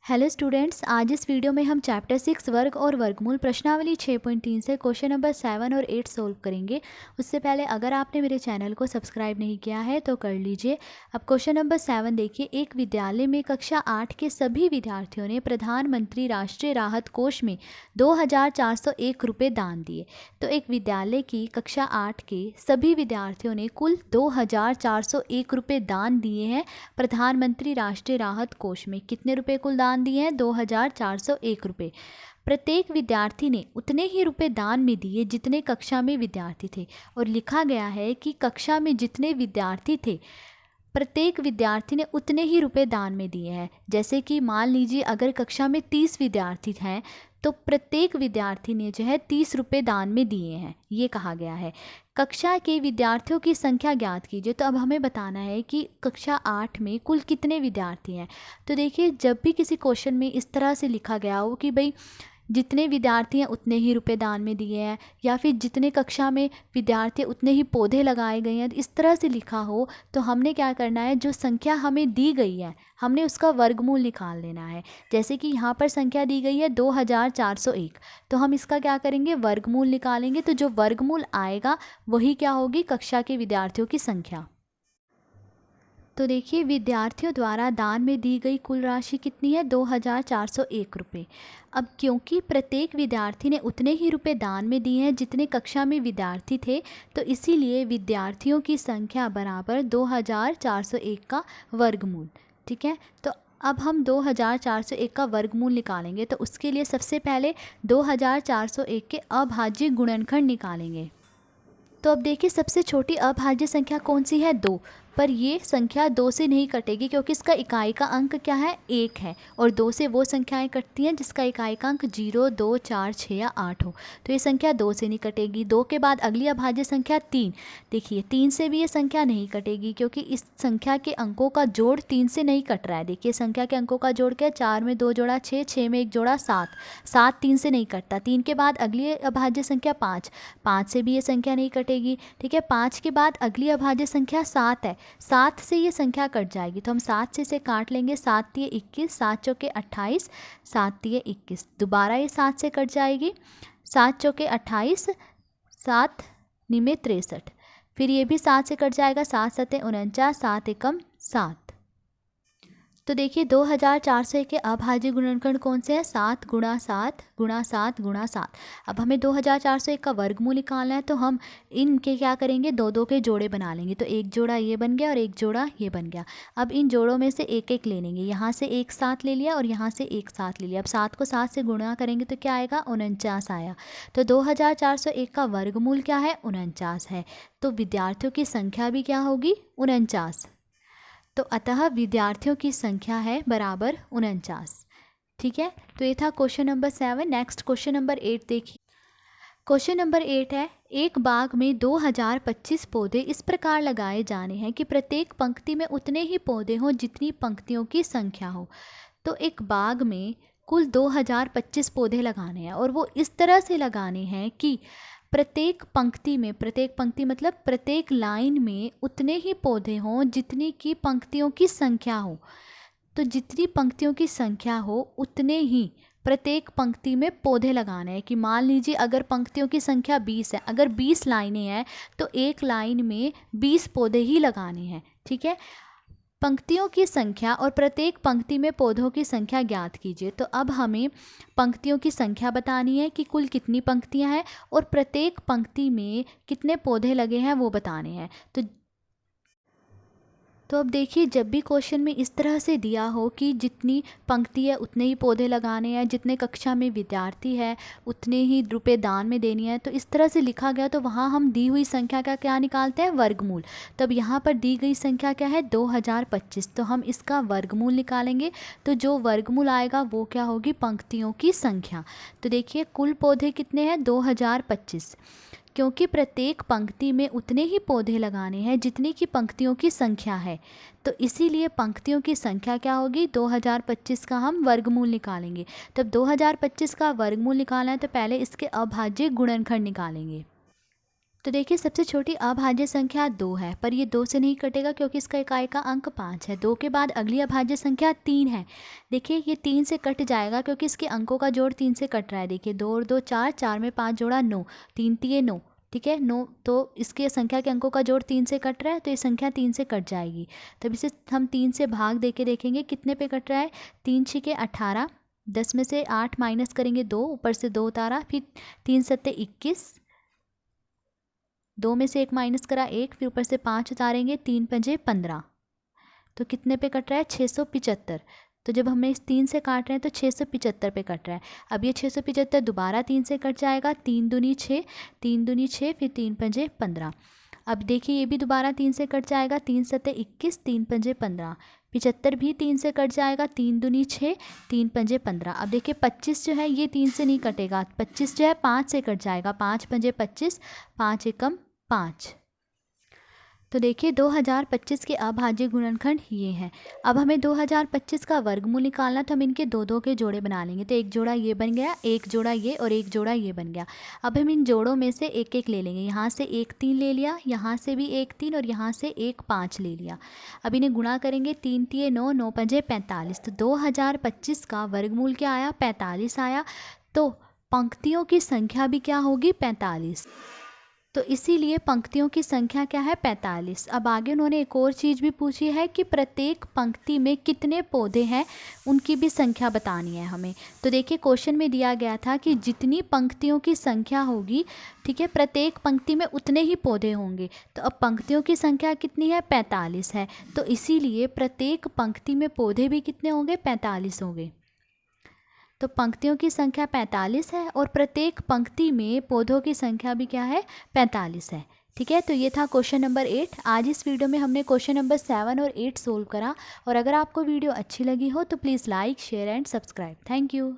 Hello students, आज इस video में हम चैप्टर 6 वर्ग और वर्गमूल प्रश्नावली 6.3 से क्वेश्चन नंबर 7 और 8 सोल्व करेंगे। उससे पहले अगर आपने मेरे चैनल को सब्सक्राइब नहीं किया है तो कर लीजिए। अब क्वेश्चन नंबर 7 देखिए, एक विद्यालय में कक्षा 8 के सभी विद्यार्थियों ने प्रधानमंत्री राष्ट्रीय राहत कोष में 2401 रुपये दान दिए। तो एक विद्यालय की कक्षा 8 के सभी विद्यार्थियों ने कुल 2401 रुपये दान दिए हैं प्रधानमंत्री राष्ट्रीय राहत कोष में। कितने रुपए कुल दान दिए हैं? 2401 रुपये। प्रत्येक विद्यार्थी ने उतने ही रुपए दान में दिए जितने कक्षा में विद्यार्थी थे। और लिखा गया है कि कक्षा में जितने विद्यार्थी थे प्रत्येक विद्यार्थी ने उतने ही रुपए दान में दिए हैं। जैसे कि मान लीजिए अगर कक्षा में 30 विद्यार्थी हैं तो प्रत्येक विद्यार्थी ने जो है 30 रुपये दान में दिए हैं, ये कहा गया है। कक्षा के विद्यार्थियों की संख्या ज्ञात कीजिए। तो अब हमें बताना है कि कक्षा 8 में कुल कितने विद्यार्थी हैं। तो देखिए, जब भी किसी क्वेश्चन में इस तरह से लिखा गया हो कि भाई जितने विद्यार्थी हैं उतने ही रुपए दान में दिए हैं, या फिर जितने कक्षा में विद्यार्थी उतने ही पौधे लगाए गए हैं, इस तरह से लिखा हो तो हमने क्या करना है, जो संख्या हमें दी गई है हमने उसका वर्गमूल निकाल लेना है। जैसे कि यहाँ पर संख्या दी गई है 2401, तो हम इसका क्या करेंगे, वर्गमूल निकालेंगे। तो जो वर्गमूल आएगा वही क्या होगी, कक्षा के विद्यार्थियों की संख्या। तो देखिए, विद्यार्थियों द्वारा दान में दी गई कुल राशि कितनी है, 2401 रुपये। अब क्योंकि प्रत्येक विद्यार्थी ने उतने ही रुपए दान में दिए हैं जितने कक्षा में विद्यार्थी थे, तो इसीलिए विद्यार्थियों की संख्या बराबर 2401 का वर्गमूल। ठीक है, तो अब हम 2401 का वर्गमूल निकालेंगे। तो उसके लिए सबसे पहले 2401 के अभाज्य गुणनखंड निकालेंगे। तो अब देखिए, सबसे छोटी अभाज्य संख्या कौन सी है, 2। पर ये संख्या 2 से नहीं कटेगी क्योंकि इसका इकाई का अंक क्या है, 1 है। और 2 से वो संख्याएं कटती हैं जिसका इकाई का अंक 0, 2, 4, 6 या 8 हो। तो ये संख्या 2 से नहीं कटेगी। 2 के बाद अगली अभाज्य संख्या 3। देखिए, 3 से भी ये संख्या नहीं कटेगी क्योंकि इस संख्या के अंकों का जोड़ 3 से नहीं कट रहा है। देखिए, संख्या के अंकों का जोड़ क्या है, 4 में 2 जोड़ा 6, 6 में 1 जोड़ा 7, 7 3 से नहीं कटता। 3 के बाद अगली अभाज्य संख्या 5, 5 से भी ये संख्या नहीं कटेगी। ठीक है, 5 के बाद अगली अभाज्य संख्या 7 है, 7 से ये संख्या कट जाएगी। तो हम 7 से इसे काट लेंगे। 7 तिये 21, 7 चौके 28, 7 तिये 21। दोबारा ये 7 से कट जाएगी। 7 चौके 28, 7 निमे 63। फिर ये भी 7 से कट जाएगा। 7 सते 49, 7 एकम 7। तो देखिए, 2401 के अभाज्य गुणनखंड कौन से हैं, 7 गुणा 7 गुणा 7 गुणा 7। अब हमें 2401 का वर्गमूल निकालना है, तो हम इनके क्या करेंगे, 2 के जोड़े बना लेंगे। तो एक जोड़ा ये बन गया और एक जोड़ा ये बन गया। अब इन जोड़ों में से एक एक ले लेंगे। यहाँ से एक साथ ले लिया और यहाँ से एक साथ ले लिया। अब 7 को 7 से गुणा करेंगे तो क्या आएगा, 49 आया। तो 2401 का वर्गमूल क्या है, 49 है। तो विद्यार्थियों की संख्या भी क्या होगी, 49। तो अतः विद्यार्थियों की संख्या है बराबर 49। ठीक है, तो ये था question number 7। Next question number 8 देखिए। क्वेश्चन नंबर 8 है, एक बाग में 2025 पौधे इस प्रकार लगाए जाने हैं कि प्रत्येक पंक्ति में उतने ही पौधे हों जितनी पंक्तियों की संख्या हो। तो एक बाग में कुल 2025 पौधे लगाने हैं और वो इस तरह से लगाने हैं कि प्रत्येक पंक्ति मतलब प्रत्येक लाइन में उतने ही पौधे हों जितनी की पंक्तियों की संख्या हो। तो जितनी पंक्तियों की संख्या हो उतने ही प्रत्येक पंक्ति में पौधे लगाने हैं। कि मान लीजिए अगर पंक्तियों की संख्या 20 है, अगर 20 लाइनें हैं तो एक लाइन में 20 पौधे ही लगाने हैं। ठीक है, पंक्तियों की संख्या और प्रत्येक पंक्ति में पौधों की संख्या ज्ञात कीजिए। तो अब हमें पंक्तियों की संख्या बतानी है कि कुल कितनी पंक्तियां हैं और प्रत्येक पंक्ति में कितने पौधे लगे हैं वो बताने हैं। तो अब देखिए, जब भी क्वेश्चन में इस तरह से दिया हो कि जितनी पंक्ति है उतने ही पौधे लगाने हैं, जितने कक्षा में विद्यार्थी है उतने ही रुपए दान में देनी है, तो इस तरह से लिखा गया तो वहाँ हम दी हुई संख्या का क्या निकालते हैं, वर्गमूल। तब यहाँ पर दी गई संख्या क्या है, 2025। तो हम इसका वर्गमूल निकालेंगे। तो जो वर्गमूल आएगा वो क्या होगी, पंक्तियों की संख्या। तो देखिए, कुल पौधे कितने हैं, 2025। क्योंकि प्रत्येक पंक्ति में उतने ही पौधे लगाने हैं जितनी की पंक्तियों की संख्या है, तो इसीलिए पंक्तियों की संख्या क्या होगी, 2025 का हम वर्गमूल निकालेंगे। तब 2025 का वर्गमूल निकालना है तो पहले इसके अभाज्य गुणनखंड निकालेंगे। तो देखिए सबसे छोटी अभाज्य संख्या 2 है, पर ये 2 से नहीं कटेगा क्योंकि इसका इकाई का अंक 5 है। 2 के बाद अगली अभाज्य संख्या 3 है। देखिए ये 3 से कट जाएगा क्योंकि इसके अंकों का जोड़ 3 से कट रहा है। देखिए 2 और 2 4, 4 में 5 जोड़ा 9, 3 तिये 9, ठीक है 9। तो इसके संख्या के अंकों का जोड़ 3 से कट रहा है, तो ये संख्या 3 से कट जाएगी। तब इसे हम 3 से भाग दे के देखेंगे कितने पे कट रहा है। 3 छिके 18, 10 में से 8 माइनस करेंगे 2, ऊपर से 2 उतारा, फिर 3 सत्ते 21, 2 में से 1 माइनस करा 1, फिर ऊपर से 5 उतारेंगे, 3 पंजे 15। तो कितने पे कट रहा है 675। तो जब हमें इस 3 से काट रहे हैं तो 675 पे कट रहा है। अब ये 675 दोबारा 3 से कट जाएगा, 3 दूनी 6, 3 दूनी 6, फिर 3 पंजे 15। अब देखिए ये भी दोबारा 3 से कट जाएगा, 3 सत्ते 21, 3 पंजे 15। 75 भी 3 से कट जाएगा, 3 दूनी 6, 3 पंजे 15। अब देखिए 25 जो है ये 3 से नहीं कटेगा, 25 जो है 5 से कट जाएगा, 5 पंजे 25, 5 एकम 5। तो देखिए 2025 के अभाज्य गुणनखंड ये हैं। अब हमें 2025 का वर्गमूल निकालना, तो हम इनके दो दो के जोड़े बना लेंगे। तो एक जोड़ा ये बन गया, एक जोड़ा ये और एक जोड़ा ये बन गया। अब हम इन जोड़ों में से एक एक ले लेंगे। यहाँ से 1 3 ले लिया, यहाँ से भी 1 3 और यहाँ से 1 5 ले लिया। अब इन्हें गुणा करेंगे, 3 तिये 9, 9 पंजे 45। तो 2025 का वर्गमूल क्या आया, 45 आया। तो पंक्तियों की संख्या भी क्या होगी, 45। तो इसीलिए पंक्तियों की संख्या क्या है, 45। अब आगे उन्होंने एक और चीज़ भी पूछी है कि प्रत्येक पंक्ति में कितने पौधे हैं, उनकी भी संख्या बतानी है हमें। तो देखिए क्वेश्चन में दिया गया था कि जितनी पंक्तियों की संख्या होगी, ठीक है, प्रत्येक पंक्ति में उतने ही पौधे होंगे। तो अब पंक्तियों की संख्या कितनी है, 45 है। तो इसीलिए प्रत्येक पंक्ति में पौधे भी कितने होंगे, 45 होंगे। तो पंक्तियों की संख्या 45 है और प्रत्येक पंक्ति में पौधों की संख्या भी क्या है, 45 है। ठीक है, तो ये था क्वेश्चन नंबर 8। आज इस वीडियो में हमने क्वेश्चन नंबर 7 और 8 सोल्व करा। और अगर आपको वीडियो अच्छी लगी हो तो please like, share and subscribe. Thank you.